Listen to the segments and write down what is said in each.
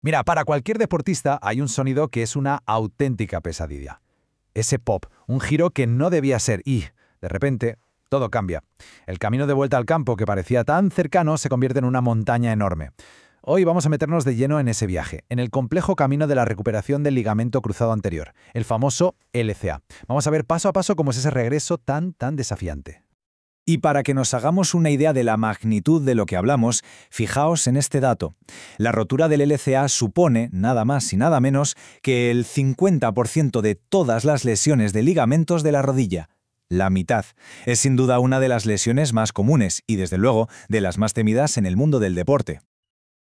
Mira, para cualquier deportista hay un sonido que es una auténtica pesadilla. Ese pop, un giro que no debía ser y, de repente, todo cambia. El camino de vuelta al campo que parecía tan cercano se convierte en una montaña enorme. Hoy vamos a meternos de lleno en ese viaje, en el complejo camino de la recuperación del ligamento cruzado anterior, el famoso LCA. Vamos a ver paso a paso cómo es ese regreso tan desafiante. Y para que nos hagamos una idea de la magnitud de lo que hablamos, fijaos en este dato. La rotura del LCA supone, nada más y nada menos, que el 50% de todas las lesiones de ligamentos de la rodilla. La mitad. Es sin duda una de las lesiones más comunes y, desde luego, de las más temidas en el mundo del deporte.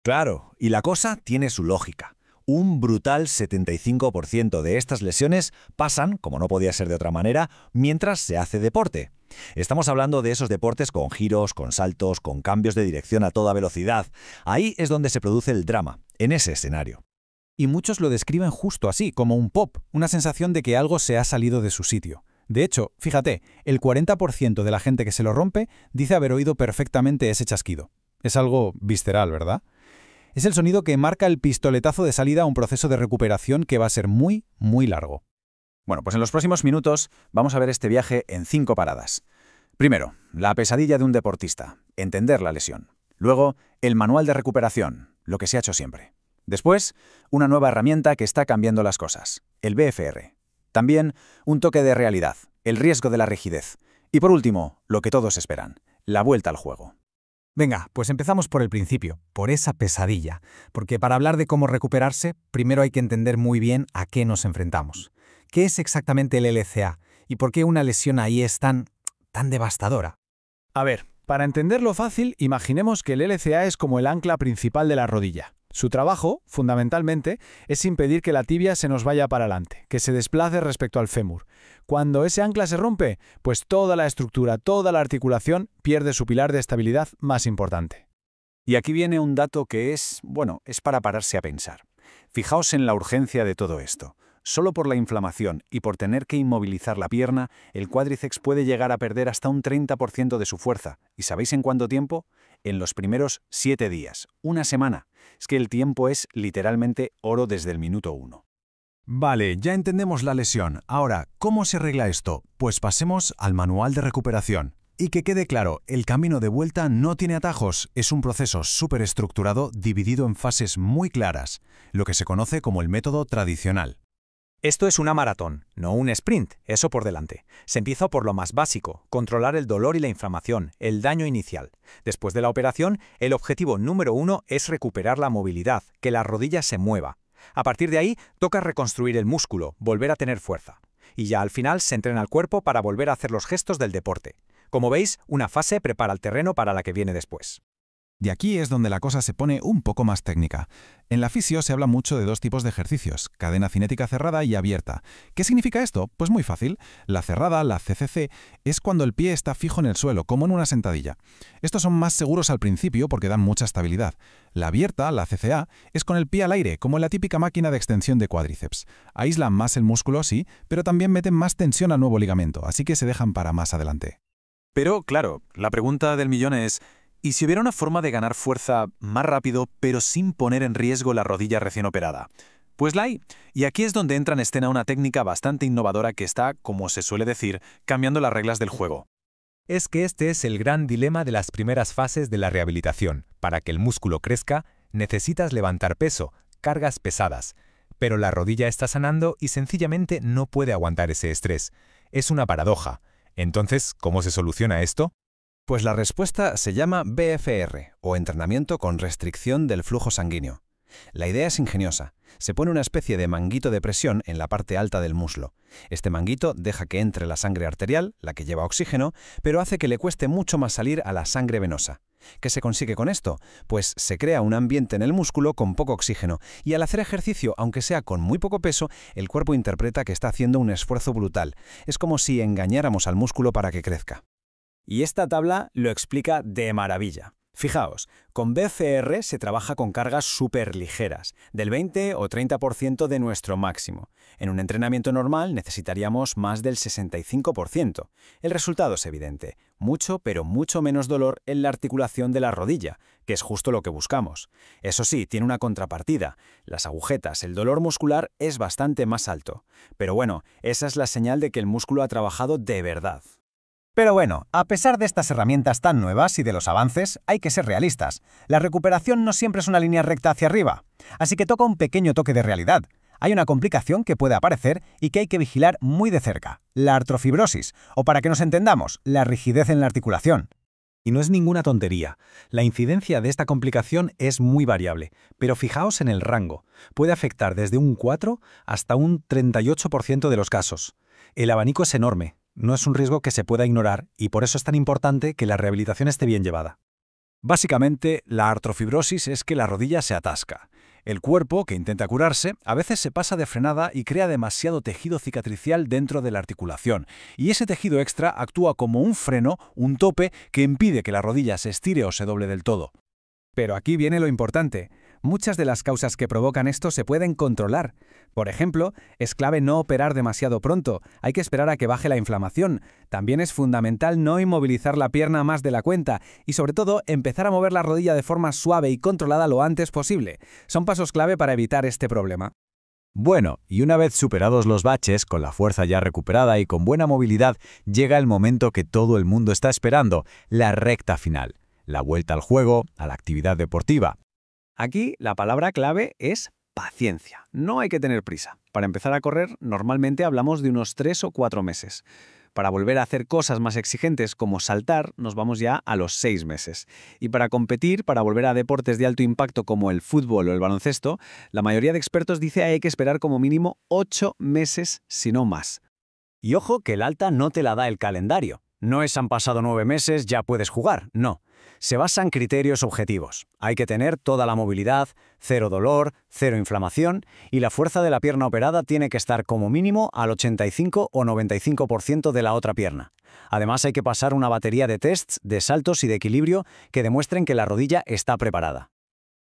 Claro, y la cosa tiene su lógica. Un brutal 75% de estas lesiones pasan, como no podía ser de otra manera, mientras se hace deporte. Estamos hablando de esos deportes con giros, con saltos, con cambios de dirección a toda velocidad. Ahí es donde se produce el drama, en ese escenario. Y muchos lo describen justo así, como un pop, una sensación de que algo se ha salido de su sitio. De hecho, fíjate, el 40% de la gente que se lo rompe dice haber oído perfectamente ese chasquido. Es algo visceral, ¿verdad? Es el sonido que marca el pistoletazo de salida a un proceso de recuperación que va a ser muy largo. Bueno, pues en los próximos minutos vamos a ver este viaje en 5 paradas. Primero, la pesadilla de un deportista, entender la lesión. Luego, el manual de recuperación, lo que se ha hecho siempre. Después, una nueva herramienta que está cambiando las cosas, el BFR. También, un toque de realidad, el riesgo de la rigidez. Y por último, lo que todos esperan, la vuelta al juego. Venga, pues empezamos por el principio, por esa pesadilla, porque para hablar de cómo recuperarse, primero hay que entender muy bien a qué nos enfrentamos. ¿Qué es exactamente el LCA? ¿Y por qué una lesión ahí es tan devastadora? A ver, para entenderlo fácil, imaginemos que el LCA es como el ancla principal de la rodilla. Su trabajo, fundamentalmente, es impedir que la tibia se nos vaya para adelante, que se desplace respecto al fémur. Cuando ese ancla se rompe, pues toda la estructura, toda la articulación pierde su pilar de estabilidad más importante. Y aquí viene un dato que es para pararse a pensar. Fijaos en la urgencia de todo esto. Solo por la inflamación y por tener que inmovilizar la pierna, el cuádriceps puede llegar a perder hasta un 30% de su fuerza. ¿Y sabéis en cuánto tiempo? En los primeros 7 días, una semana. Es que el tiempo es literalmente oro desde el minuto 1. Vale, ya entendemos la lesión. Ahora, ¿cómo se arregla esto? Pues pasemos al manual de recuperación. Y que quede claro, el camino de vuelta no tiene atajos, es un proceso súper estructurado dividido en fases muy claras, lo que se conoce como el método tradicional. Esto es una maratón, no un sprint, eso por delante. Se empieza por lo más básico, controlar el dolor y la inflamación, el daño inicial. Después de la operación, el objetivo número 1 es recuperar la movilidad, que la rodilla se mueva. A partir de ahí, toca reconstruir el músculo, volver a tener fuerza. Y ya al final se entrena el cuerpo para volver a hacer los gestos del deporte. Como veis, una fase prepara el terreno para la que viene después. Y aquí es donde la cosa se pone un poco más técnica. En la fisio se habla mucho de 2 tipos de ejercicios, cadena cinética cerrada y abierta. ¿Qué significa esto? Pues muy fácil. La cerrada, la CCC, es cuando el pie está fijo en el suelo, como en una sentadilla. Estos son más seguros al principio porque dan mucha estabilidad. La abierta, la CCA, es con el pie al aire, como en la típica máquina de extensión de cuádriceps. Aíslan más el músculo, sí, pero también meten más tensión al nuevo ligamento, así que se dejan para más adelante. Pero, claro, la pregunta del millón es: ¿y si hubiera una forma de ganar fuerza más rápido, pero sin poner en riesgo la rodilla recién operada? Pues la hay. Y aquí es donde entra en escena una técnica bastante innovadora que está, como se suele decir, cambiando las reglas del juego. Es que este es el gran dilema de las primeras fases de la rehabilitación. Para que el músculo crezca, necesitas levantar peso, cargas pesadas. Pero la rodilla está sanando y sencillamente no puede aguantar ese estrés. Es una paradoja. Entonces, ¿cómo se soluciona esto? Pues la respuesta se llama BFR, o entrenamiento con restricción del flujo sanguíneo. La idea es ingeniosa. Se pone una especie de manguito de presión en la parte alta del muslo. Este manguito deja que entre la sangre arterial, la que lleva oxígeno, pero hace que le cueste mucho más salir a la sangre venosa. ¿Qué se consigue con esto? Pues se crea un ambiente en el músculo con poco oxígeno, y al hacer ejercicio, aunque sea con muy poco peso, el cuerpo interpreta que está haciendo un esfuerzo brutal. Es como si engañáramos al músculo para que crezca. Y esta tabla lo explica de maravilla. Fijaos, con BFR se trabaja con cargas súper ligeras, del 20 o 30% de nuestro máximo. En un entrenamiento normal necesitaríamos más del 65%. El resultado es evidente, mucho pero mucho menos dolor en la articulación de la rodilla, que es justo lo que buscamos. Eso sí, tiene una contrapartida. Las agujetas, el dolor muscular es bastante más alto. Pero bueno, esa es la señal de que el músculo ha trabajado de verdad. Pero bueno, a pesar de estas herramientas tan nuevas y de los avances, hay que ser realistas. La recuperación no siempre es una línea recta hacia arriba. Así que toca un pequeño toque de realidad. Hay una complicación que puede aparecer y que hay que vigilar muy de cerca: la artrofibrosis, o para que nos entendamos, la rigidez en la articulación. Y no es ninguna tontería. La incidencia de esta complicación es muy variable, pero fijaos en el rango. Puede afectar desde un 4 hasta un 38% de los casos. El abanico es enorme. No es un riesgo que se pueda ignorar y por eso es tan importante que la rehabilitación esté bien llevada. Básicamente, la artrofibrosis es que la rodilla se atasca. El cuerpo, que intenta curarse, a veces se pasa de frenada y crea demasiado tejido cicatricial dentro de la articulación, y ese tejido extra actúa como un freno, un tope, que impide que la rodilla se estire o se doble del todo. Pero aquí viene lo importante. Muchas de las causas que provocan esto se pueden controlar. Por ejemplo, es clave no operar demasiado pronto, hay que esperar a que baje la inflamación. También es fundamental no inmovilizar la pierna más de la cuenta y, sobre todo, empezar a mover la rodilla de forma suave y controlada lo antes posible. Son pasos clave para evitar este problema. Bueno, y una vez superados los baches, con la fuerza ya recuperada y con buena movilidad, llega el momento que todo el mundo está esperando, la recta final. La vuelta al juego, a la actividad deportiva. Aquí la palabra clave es paciencia. No hay que tener prisa. Para empezar a correr, normalmente hablamos de unos 3 o 4 meses. Para volver a hacer cosas más exigentes como saltar, nos vamos ya a los 6 meses. Y para competir, para volver a deportes de alto impacto como el fútbol o el baloncesto, la mayoría de expertos dice que hay que esperar como mínimo 8 meses, si no más. Y ojo que el alta no te la da el calendario. No es han pasado 9 meses, ya puedes jugar. No. Se basa en criterios objetivos. Hay que tener toda la movilidad, cero dolor, cero inflamación y la fuerza de la pierna operada tiene que estar como mínimo al 85 o 95% de la otra pierna. Además hay que pasar una batería de tests, de saltos y de equilibrio que demuestren que la rodilla está preparada.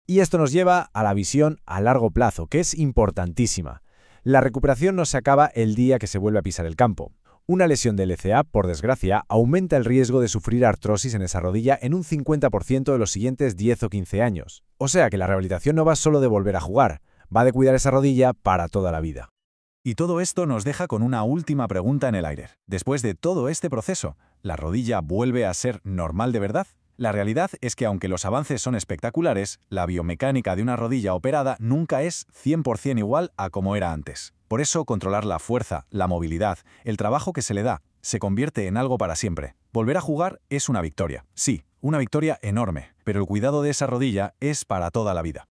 Y esto nos lleva a la visión a largo plazo, que es importantísima. La recuperación no se acaba el día que se vuelve a pisar el campo. Una lesión de LCA, por desgracia, aumenta el riesgo de sufrir artrosis en esa rodilla en un 50% de los siguientes 10 o 15 años. O sea que la rehabilitación no va solo de volver a jugar, va de cuidar esa rodilla para toda la vida. Y todo esto nos deja con una última pregunta en el aire. Después de todo este proceso, ¿la rodilla vuelve a ser normal de verdad? La realidad es que aunque los avances son espectaculares, la biomecánica de una rodilla operada nunca es 100% igual a como era antes. Por eso, controlar la fuerza, la movilidad, el trabajo que se le da, se convierte en algo para siempre. Volver a jugar es una victoria. Sí, una victoria enorme, pero el cuidado de esa rodilla es para toda la vida.